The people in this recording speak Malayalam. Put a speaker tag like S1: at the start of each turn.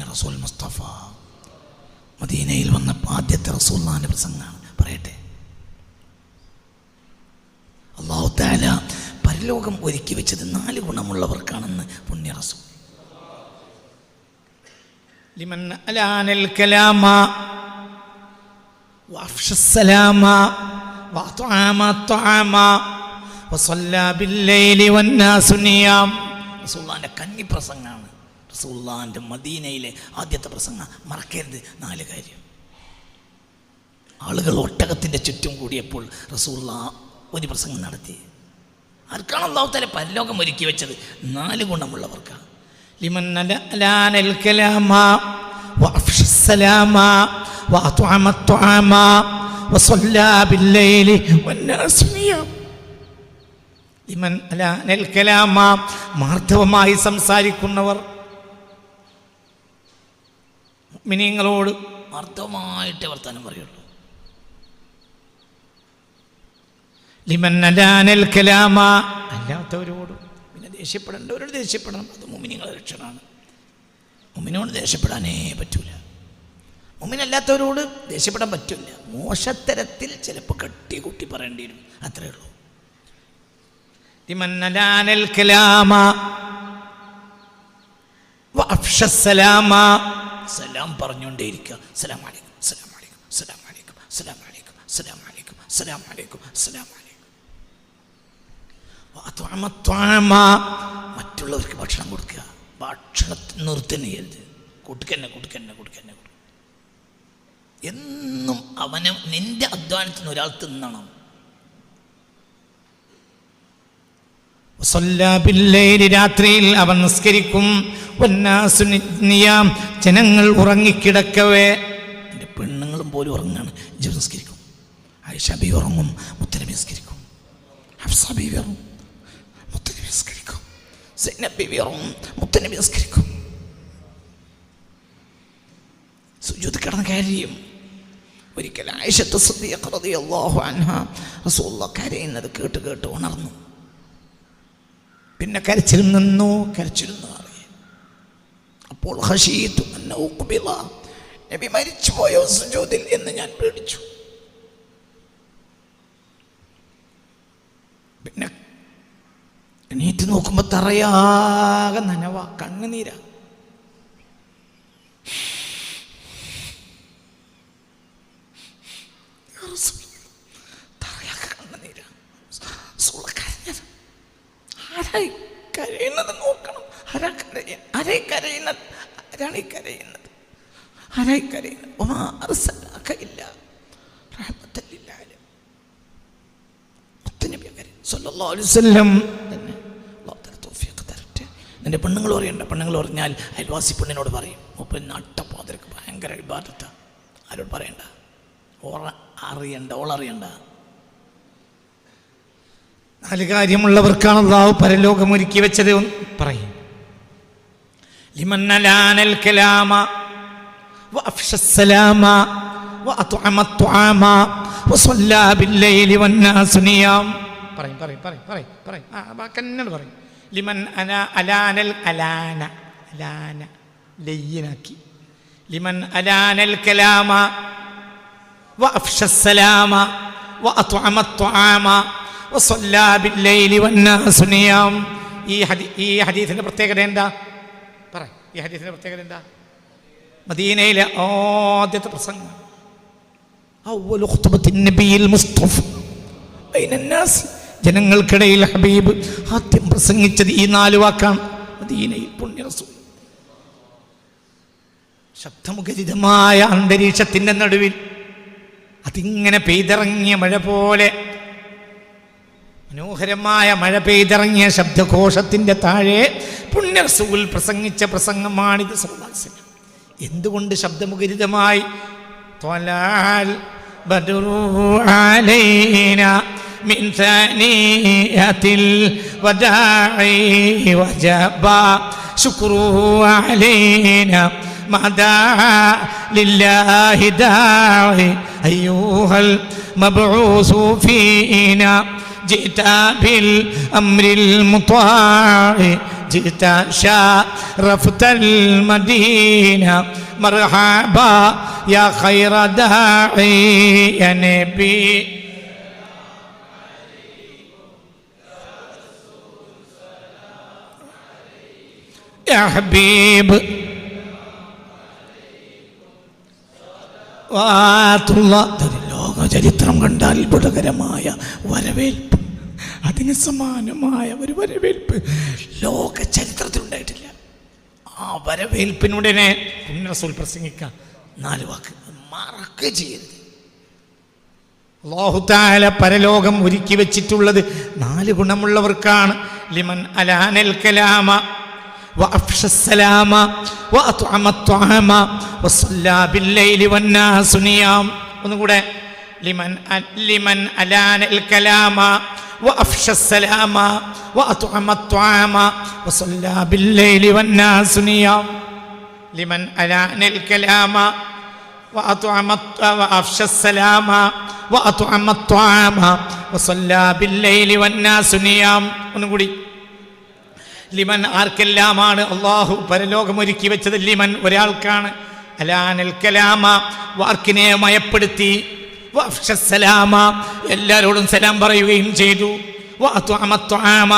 S1: പുണ്യ റസൂൽ മുസ്തഫ മദീനയിൽ വന്നപ്പോൾ ആദ്യത്തെ റസൂലുള്ളാഹിന്റെ പ്രസംഗമാണ്. പറയട്ടെ, അല്ലാഹു തആല പരലോകം ഒരുക്കി വെച്ചത് 4 ഗുണമുള്ളവർക്കാണെന്ന് പുണ്യ റസൂൽ. ലിമൻ അലാനൽ കലാമ വഅഫ്ശസ് സലാമ വഅത്അമ അത്അമ വസല്ല ബില്ലൈലി വന്നാസു നിയാം. റസൂലുള്ളാഹിന്റെ കന്നി പ്രസംഗമാണ്. റസൂലുള്ളാഹിന്റെ മദീനയിലെ ആദ്യത്തെ പ്രസംഗം. മറക്കരുത് 4 കാര്യം. ആളുകൾ ഒട്ടകത്തിൻ്റെ ചുറ്റും കൂടിയപ്പോൾ റസൂലുള്ളാഹി ഒരു പ്രസംഗം നടത്തി. ആർക്കാണ് അല്ലാഹു തആല പരലോകം ഒരുക്കി വെച്ചത്? 4 ഗുണമുള്ളവർക്കാണ്. ലിമൻ അലാനൽ കലാമ വഅഫ്ശസ് സലാമ വഅത്അമ അത്അമ വസല്ല ബില്ലൈലി വന്നാസു നിയാം. ലിമൻ അലാനൽ കലാമ, മാർദ്ദവമായി സംസാരിക്കുന്നവർ. മുഅ്മിനീങ്ങളോട് മാർദ്ദവമായിട്ടേ വർത്താനം പറയുള്ളൂ. ലിമൻ അലാനൽ കലാമ, അല്ലാത്തവരോട് പിന്നെ ദേഷ്യപ്പെടേണ്ടവരോട് ദേഷ്യപ്പെടണം. അത് മുഅ്മിനീങ്ങളുടെ ലക്ഷണമാണ്. മുഅ്മിനോട് ദേഷ്യപ്പെടാനേ പറ്റൂല. മുഅ്മിനല്ലാത്തവരോട് ദേഷ്യപ്പെടാൻ പറ്റില്ല. മോശത്തരത്തിൽ ചിലപ്പോൾ കട്ടി കൂട്ടി പറയേണ്ടി വരും, അത്രേ ഉള്ളൂ. ലിമൻ അലാനൽ കലാമ വഅഫ്ശസ് സലാമ, സലാം പറഞ്ഞുകൊണ്ടേയിരിക്കുക. സലാം അലൈക്കും, സലാം അലൈക്കും, സലാം അലൈക്കും, സലാം അലൈക്കും, സലാം അലൈക്കും, സലാം അലൈക്കും, സലാം അലൈക്കും. വഅത്അമ അത്അമ, മറ്റുള്ളവർക്ക് ഭക്ഷണം കൊടുക്കുക. ഭക്ഷണത്തിൽ നിർത്തരുത്. കൊടുക്കന്നെ കൊടുക്കന്നെ കൊടുക്കന്നെ. എന്നും അവനെ നിന്റെ അധ്വാനത്തിന് ഒരാൾ തിന്നണം. രാത്രിയിൽ അവൻ നിസ്കരിക്കും. ജനങ്ങൾ ഉറങ്ങിക്കിടക്കവേ, എൻ്റെ പെണ്ണുങ്ങളും പോലും ഉറങ്ങാണ്, നിസ്കരിക്കും. ആയിഷ ബീവി ഉറങ്ങും, മുത്തനബി നിസ്കരിക്കും. ഹഫ്സ ബീവി ഉറങ്ങും, മുത്തനബി നിസ്കരിക്കും. സൈനബ് ബീവി ഉറങ്ങും, മുത്തനബി നിസ്കരിക്കും. സുജൂദ് കിടന്ന കാര്യം. ഒരിക്കൽ ആയിഷത്ത് സിദ്ദീഖ റളിയല്ലാഹു അൻഹ റസൂലുള്ളാഹി കരയുന്നത് കേട്ട് ഉണർന്നു. പിന്നെ കരച്ചിൽ നിന്നു. അപ്പോൾ ഖശീതു അൻ ഉഖ്ബിള, നബി മരിച്ചുപോയോ സുജൂദിൽ എന്ന് ഞാൻ പേടിച്ചു. പിന്നെ എണീറ്റ് നോക്കുമ്പോൾ തറയാകെ നനവ, കണ്ണുനീരാ. കരയുന്നത് നോക്കണം. ആരായി കരയുന്നത്? നിന്റെ പെണ്ണുങ്ങൾ പറയണ്ട. പെണ്ണുങ്ങൾ പറഞ്ഞാൽ അയൽവാസി പെണ്ണിനോട് പറയും. മുപ്പൻ നട്ടപ്പാതിരക്ക് ഭയങ്കര ഇബാദത്താ. ആരോട് പറയണ്ട, ഓളറിയണ്ട. 4 കാര്യമുള്ളവർക്കാണ് അല്ലാഹു പരലോകം ഒരുക്കി വെച്ചത്. പറയും, ലിമൻ അലാനൽ കലാമ വഅഫ്ശസ് സലാമ വഅത്അമ അത്അമ വസല്ല ബില്ലൈലി വന്നാസു നിയാം. പറയും. വാക്കന്നോട് പറയും. ലിമൻ അലാനൽ ലയ്യനാക്കി. ലിമൻ അലാനൽ കലാമ വഅഫ്ശസ് സലാമ വഅത്അമ അത്അമ വസല്ല ബില്ലൈലി വന്നാസു നിയാം. ഈ ഹദീസിന്റെ പ്രത്യേകത എന്താ? ഈ ഹദീസിന്റെ പ്രത്യേകത എന്താ? മദീനയിലെ ആദ്യത്തെ പ്രസംഗം, അവ്വലു ഖുത്ബത്തിൻ നബിയിൽ മുസ്തഫ ബൈനന്നാസ്, ജനങ്ങൾക്കിടയിൽ ഹബീബ് ആദ്യം പ്രസംഗിച്ചത് ഈ 4 വാക്കാണ്. മദീനയിൽ പുണ്യ റസൂൽ ശബ്ദമുഖരിതമായ അന്തരീക്ഷത്തിന്റെ നടുവിൽ അതിങ്ങനെ പെയ്തിറങ്ങിയ മഴ പോലെ, മനോഹരമായ മഴ പെയ്തിറങ്ങിയ ശബ്ദഘോഷത്തിന്റെ താഴെ പുണ്യ റസൂൽ പ്രസംഗിച്ച പ്രസംഗമാണിത്. എന്തുകൊണ്ട് ശബ്ദമുഖരിതമായി? ത്വലഅൽ ബദ്റു അലൈനാ മിൻ സനിയത്തിൽ വദാഇ വജബാ ശുക്റുഹു അലൈനാ മദാ ലില്ലാഹി ദാഇ അയ്യുഹൽ മബ്ഊസു ഫീനാ ജിത ബിൽ അംരിൽ മുത്വാഇ ജിത ശറഫ്തൽ മദീന മർഹബാ യാ ഖൈറ ദാഇ യാ നബി യാ ഹബീബ് ലോക ചരിത്രം കണ്ട അത്ഭുതകരമായ വരവേൽപ്പ്, അതിന് സമാനമായ ഒരു വരവേൽപ്പ് ലോക ചരിത്രത്തിലുണ്ടായിട്ടില്ല. ആ വരവേൽപ്പിനുടനെ റസൂൽ പ്രസംഗിക്കാം 4 വാക്ക് മറക്കുകയും ചെയ്യരുത്. അല്ലാഹു തആല പരലോകം ഒരുക്കി വെച്ചിട്ടുള്ളത് 4 ഗുണമുള്ളവർക്കാണ്. ലിമൻ അലാനൽ കലാമ وأفشى السلام وأطعم الطعام وصلى بالليل والناس نيام. ഒന്നുകൂടെ لمن ألان الكلام وأفشى السلام وأطعم الطعام وصلى بالليل والناس نيام. لمن ألان الكلام وأفشى السلام وأطعم الطعام وصلى بالليل والناس نيام. ഒന്നുകൂടി ലിമൻ ആർക്കെല്ലാമാണ് അള്ളാഹു പരലോകം ഒരുക്കി വെച്ചത്? ലിമൻ ഒരാൾക്കാണ്. അലാനൽ കലാമ വാക്കിനെ മയപ്പെടുത്തി, വഅഫ്ശസ്സലാമ എല്ലാവരോടും സലാം പറയുകയും ചെയ്തു, വഅത്അമ ത്വആമ